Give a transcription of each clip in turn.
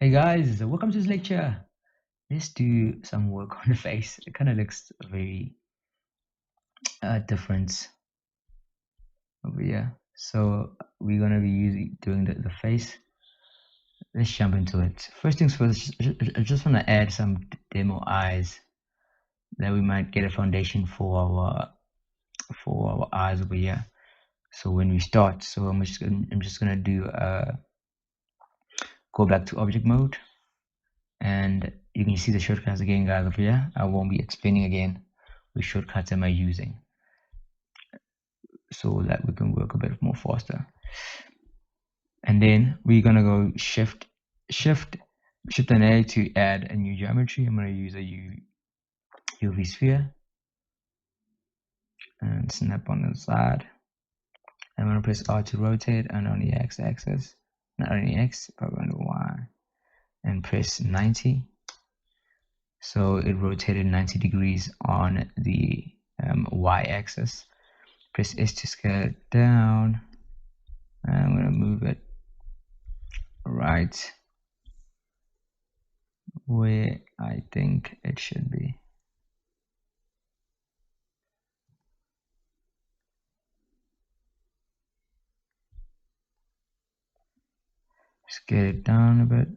Hey guys, welcome to this lecture. Let's do some work on the face. It kind of looks very different over here. So we're gonna be doing the face. Let's jump into it. First things first, I just want to add some demo eyes that we might get a foundation for our eyes over here. So when we start, so I'm just gonna do go back to object mode, and you can see the shortcuts again, guys, over here. I won't be explaining again which shortcuts am I using, so that we can work a bit more faster. And then we're gonna go shift and A to add a new geometry. I'm gonna use a UV sphere and snap on the side. I'm gonna press R to rotate, and on the x-axis, not on the x, but on the y, and press 90. So it rotated 90 degrees on the y-axis. Press S to scale it down. I'm gonna move it right where I think it should be. Scale it down a bit.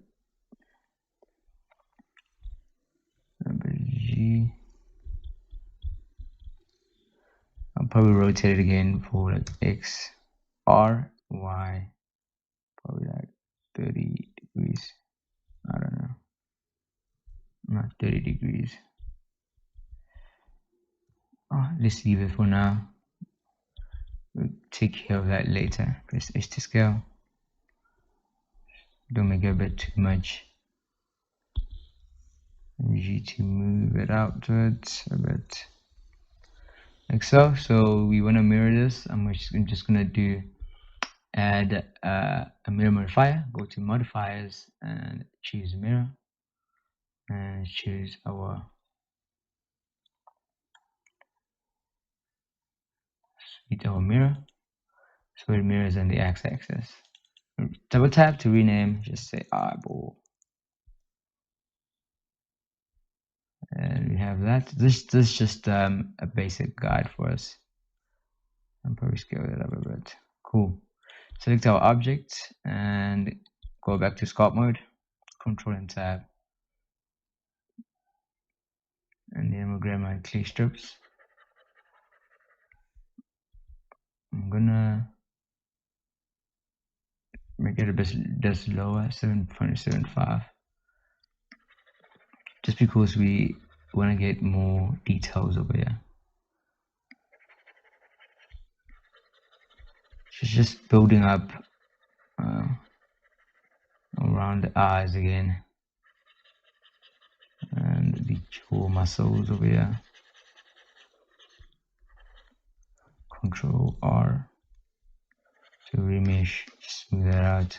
G. I'll probably rotate it again for like X, R, Y, probably like 30 degrees. I don't know. Not 30 degrees. Oh, let's leave it for now. We'll take care of that later. Press H to scale. Don't make it a bit too much. G to move it outwards a bit, like so. So we want to mirror this. I'm just gonna do add a mirror modifier. Go to modifiers and choose mirror, and choose our mirror. So it mirrors on the x-axis. Double tap to rename. Just say eyeball. And we have that. This is just a basic guide for us. I'll probably scale it up a bit. Cool. Select our object and go back to sculpt mode. Control and tab. And then we'll grab my clay strips. I'm gonna make it a bit just lower, 7.75. Just because we want to get more details over here. It's just building up around the eyes again, and the jaw muscles over here. Control R to remesh, smooth that out.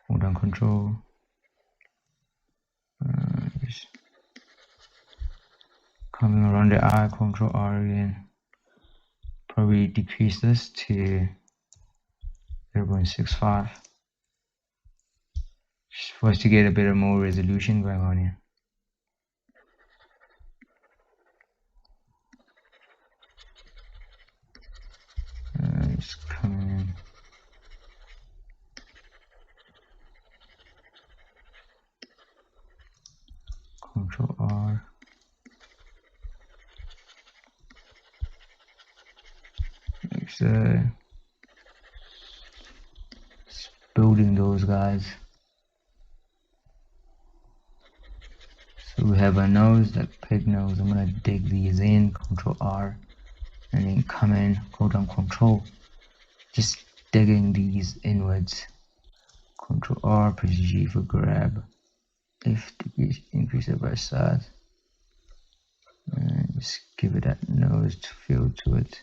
Hold down Control. Just coming around the eye, Control R again. Probably decrease this to 0.65, just for us to get a bit of more resolution going on here. Just coming in. Control R. Like so. Just building those guys. So we have a nose, that pig nose. I'm gonna dig these in. Control R, and then come in. Go down Control. Just digging these inwards. Control R, press G for grab. If decrease, increase it by size, and just give it that nose feel to it.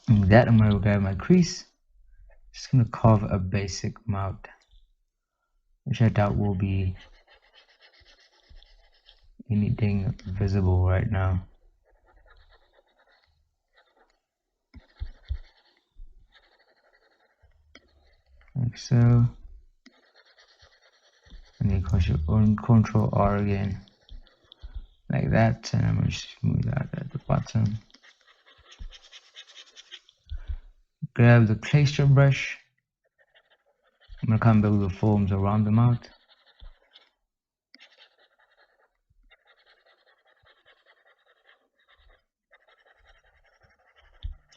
And with that, I'm gonna grab my crease. Just gonna carve a basic mouth, which I doubt will be anything visible right now. like so, and then Control R again, like that, and I'm going to smooth that at the bottom. Grab the clay strip brush. I'm going to come build the forms around them out.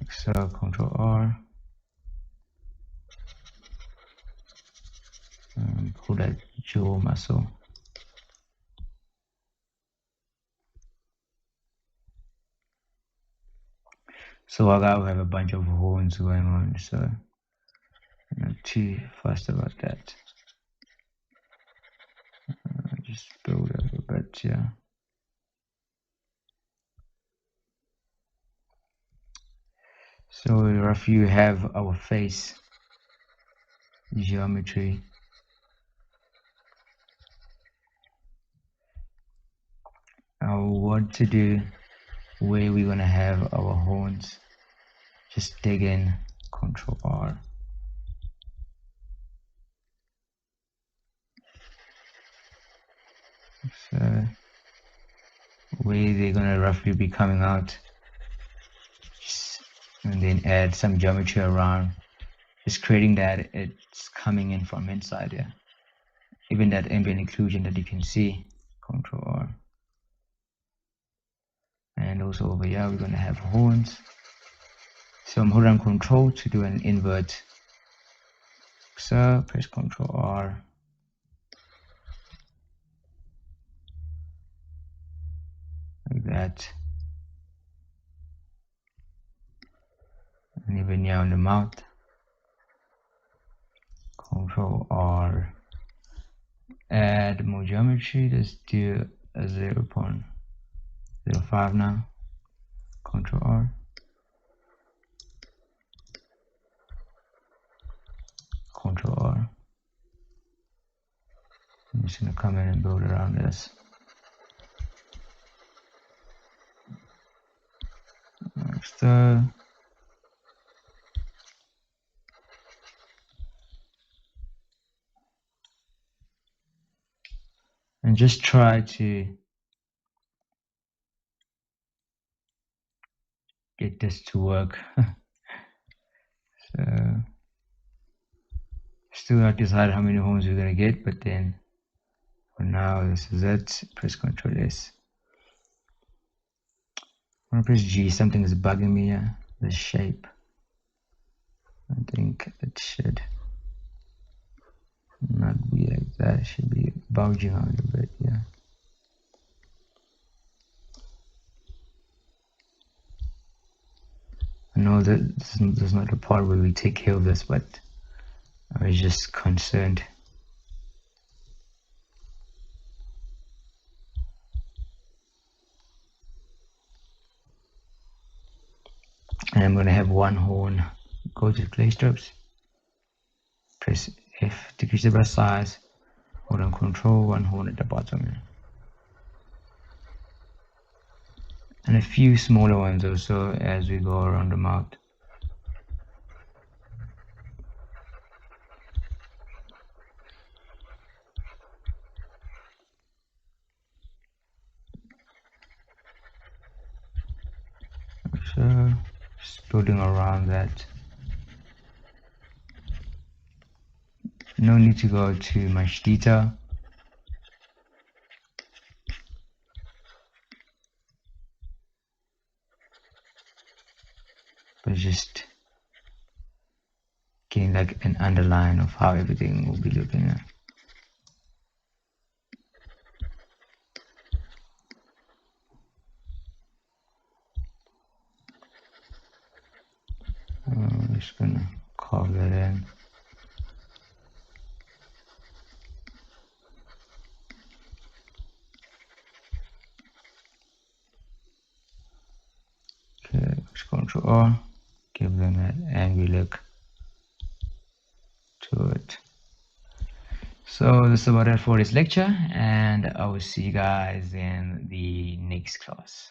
Like so, Control R. And pull that jaw muscle. So I have a bunch of horns going on, so I'm not too fussed about that. Just build up a bit, yeah. So roughly you have our face geometry. What to do where we're gonna have our horns. Just dig in, Control R. So where they're gonna roughly be coming out, and then add some geometry around, just creating that it's coming in from inside here. Even that ambient occlusion that you can see, Control R. And also over here we're gonna have horns. So I'm holding Control to do an invert. So press Control R. Like that. And even here on the mouth, Control R. Add more geometry. Let's do a 0.05 now. Control R. Control R. I'm just gonna come in and build around this. Next, and just try to get this to work. So still not decided how many horns we're gonna get, but then for now this is it. Press Control S. I'm gonna press G. Something is bugging me here. The shape. I think it should not be like that. It should be bulging out a bit, yeah. I know that this is not the part where we take care of this, but I was just concerned. And I'm going to have one horn. Go to clay strips, press F, decrease the brush size, hold on Control, one horn at the bottom. And a few smaller ones also as we go around the mouth. So just building around that. No need to go too much detail. But just getting like an underline of how everything will be looking at. I'm just gonna carve that in. Okay, let's Control R, give them an angry look to it. So this is about it for this lecture, and I will see you guys in the next class.